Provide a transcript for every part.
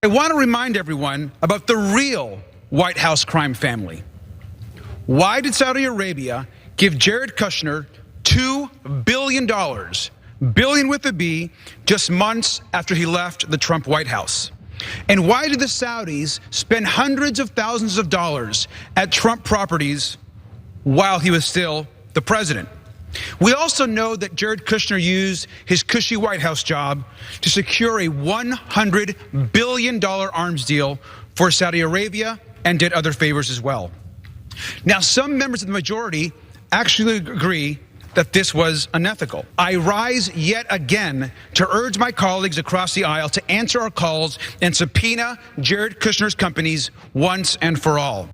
I want to remind everyone about the real White House crime family. Why did Saudi Arabia give Jared Kushner $2 billion, billion with a B, just months after he left the Trump White House? And why did the Saudis spend hundreds of thousands of dollars at Trump properties while he was still the president? We also know that Jared Kushner used his cushy White House job to secure a $100 billion arms deal for Saudi Arabia and did other favors as well. Now, some members of the majority actually agree that this was unethical. I rise yet again to urge my colleagues across the aisle to answer our calls and subpoena Jared Kushner's companies once and for all.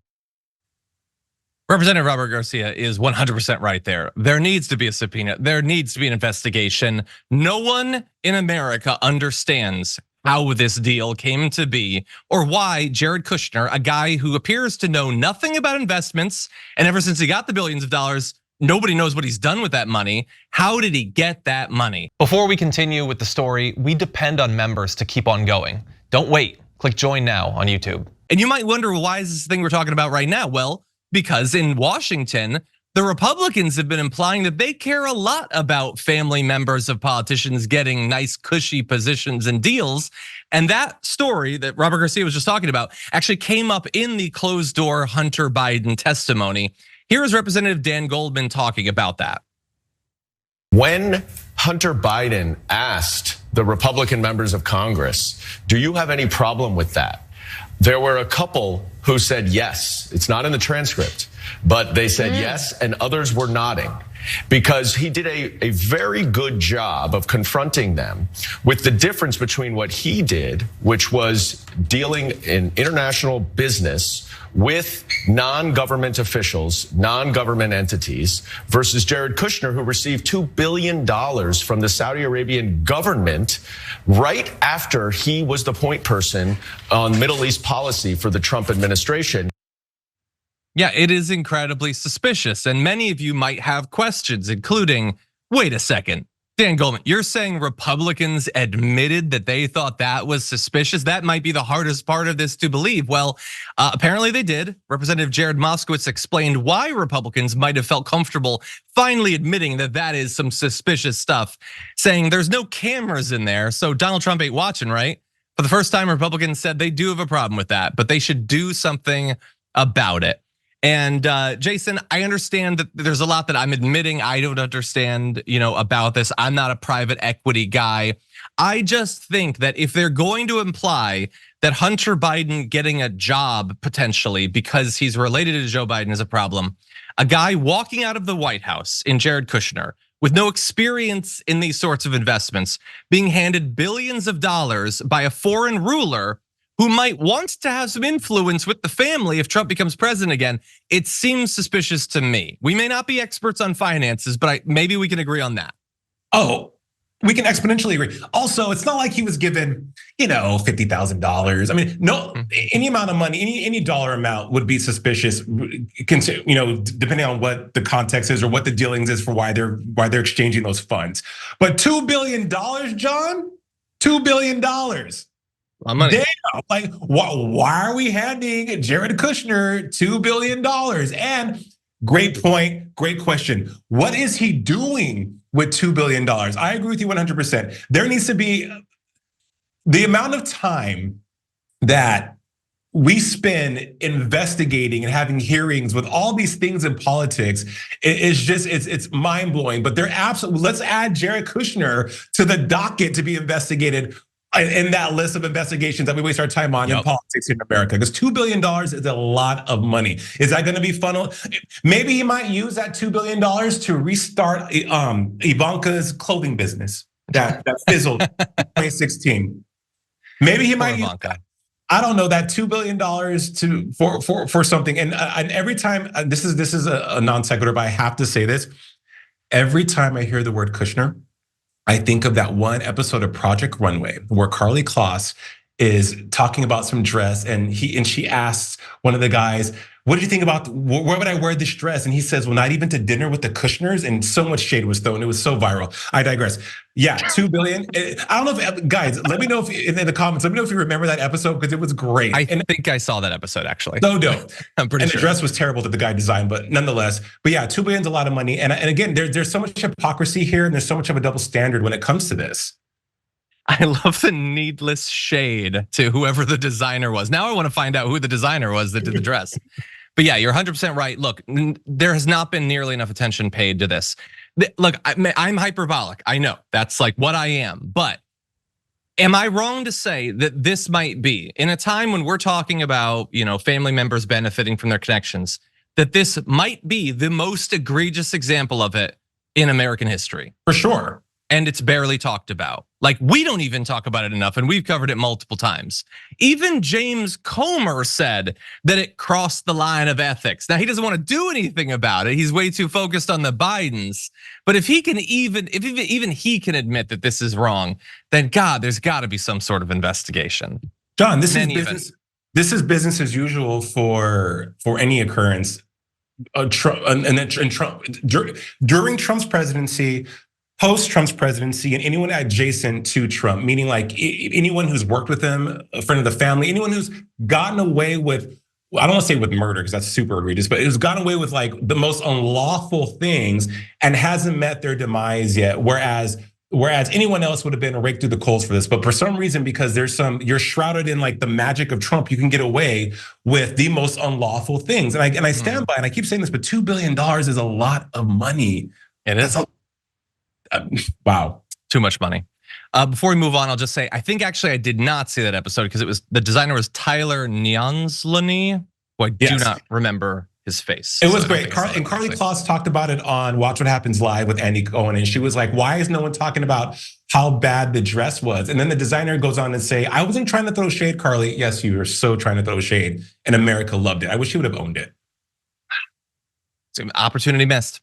Representative Robert Garcia is 100% right there. There needs to be a subpoena. There needs to be an investigation. No one in America understands how this deal came to be or why Jared Kushner, a guy who appears to know nothing about investments, and ever since he got the billions of dollars, nobody knows what he's done with that money. How did he get that money? Before we continue with the story, we depend on members to keep on going. Don't wait. Click join now on YouTube. And you might wonder, why is this thing we're talking about right now? Well, because in Washington, the Republicans have been implying that they care a lot about family members of politicians getting nice, cushy positions and deals. And that story that Robert Garcia was just talking about actually came up in the closed door Hunter Biden testimony. Here is Representative Dan Goldman talking about that. When Hunter Biden asked the Republican members of Congress, do you have any problem with that? There were a couple who said yes. It's not in the transcript, but they said yes, and others were nodding because he did a very good job of confronting them with the difference between what he did, which was dealing in international business with non-government officials, non-government entities, versus Jared Kushner, who received $2 billion from the Saudi Arabian government right after he was the point person on Middle East policy for the Trump administration. Yeah, it is incredibly suspicious. And many of you might have questions, including, wait a second, Dan Goldman, you're saying Republicans admitted that they thought that was suspicious? That might be the hardest part of this to believe. Well, apparently they did. Representative Jared Moskowitz explained why Republicans might have felt comfortable finally admitting that that is some suspicious stuff, saying there's no cameras in there, so Donald Trump ain't watching, right? For the first time, Republicans said they do have a problem with that, but they should do something about it. And Jason, I understand that there's a lot that I'm admitting I don't understand, about this. I'm not a private equity guy. I just think that if they're going to imply that Hunter Biden getting a job potentially because he's related to Joe Biden is a problem, a guy walking out of the White House in Jared Kushner with no experience in these sorts of investments, being handed billions of dollars by a foreign ruler who might want to have some influence with the family if Trump becomes president again, it seems suspicious to me. We may not be experts on finances, but maybe we can agree on that. Oh, we can exponentially agree. Also, it's not like he was given, $50,000. I mean, no, any amount of money, any dollar amount would be suspicious, depending on what the context is or what the dealings is for why they're exchanging those funds. But $2 billion, John, $2 billion. Money. Damn, like why are we handing Jared Kushner $2 billion? And great point, great question. What is he doing with $2 billion? I agree with you 100%. There needs to be the amount of time that we spend investigating and having hearings with all these things in politics. It's mind blowing. But they're absolutely. Let's add Jared Kushner to the docket to be investigated in that list of investigations that we waste our time on in politics in America, because $2 billion is a lot of money. Is that going to be funneled? Maybe he might use that $2 billion to restart Ivanka's clothing business that fizzled in 2016. Maybe he might use that. I don't know, that $2 billion for something. And every time, this is a non sequitur, but I have to say this. Every time I hear the word Kushner, I think of that one episode of Project Runway where Carly Kloss is talking about some dress and she asks one of the guys, what did you think about, where would I wear this dress? And he says, well, not even to dinner with the Kushners. And so much shade was thrown. It was so viral. I digress. Yeah, 2 billion. I don't know if, guys, let me know if in the comments, let me know if you remember that episode because it was great. I think I saw that episode actually. So dope. I'm pretty and sure. The dress was terrible that the guy designed, but nonetheless. But yeah, 2 billion's a lot of money. And again, there's so much hypocrisy here and there's so much of a double standard when it comes to this. I love the needless shade to whoever the designer was. Now I want to find out who the designer was that did the dress. But yeah, you're 100% right. Look, there has not been nearly enough attention paid to this. Look, I'm hyperbolic. I know that's like what I am. But am I wrong to say that this might be, in a time when we're talking about, family members benefiting from their connections, that this might be the most egregious example of it in American history? For sure. And it's barely talked about. Like, we don't even talk about it enough, and we've covered it multiple times. Even James Comer said that it crossed the line of ethics. Now, he doesn't want to do anything about it. He's way too focused on the Bidens. But if even he can admit that this is wrong, then God, there's got to be some sort of investigation. John, this is business as usual for any occurrence. Trump during Trump's presidency, post-Trump's presidency, and anyone adjacent to Trump, meaning like anyone who's worked with him, a friend of the family, anyone who's gotten away with, I don't want to say with murder because that's super egregious, but who's gotten away with like the most unlawful things and hasn't met their demise yet. Whereas anyone else would have been raked through the coals for this. But for some reason, because you're shrouded in like the magic of Trump, you can get away with the most unlawful things. And I stand by, and I keep saying this, but $2 billion is a lot of money. It is. Wow. Too much money. Before we move on, I'll just say, I think actually I did not see that episode because the designer was Tyler Nyanslany, who I do not remember his face. It was great. And Carly Kloss talked about it on Watch What Happens Live with Andy Cohen. And she was like, why is no one talking about how bad the dress was? And then the designer goes on and say, I wasn't trying to throw shade, Carly. Yes, you were so trying to throw shade. And America loved it. I wish she would have owned it. Opportunity missed.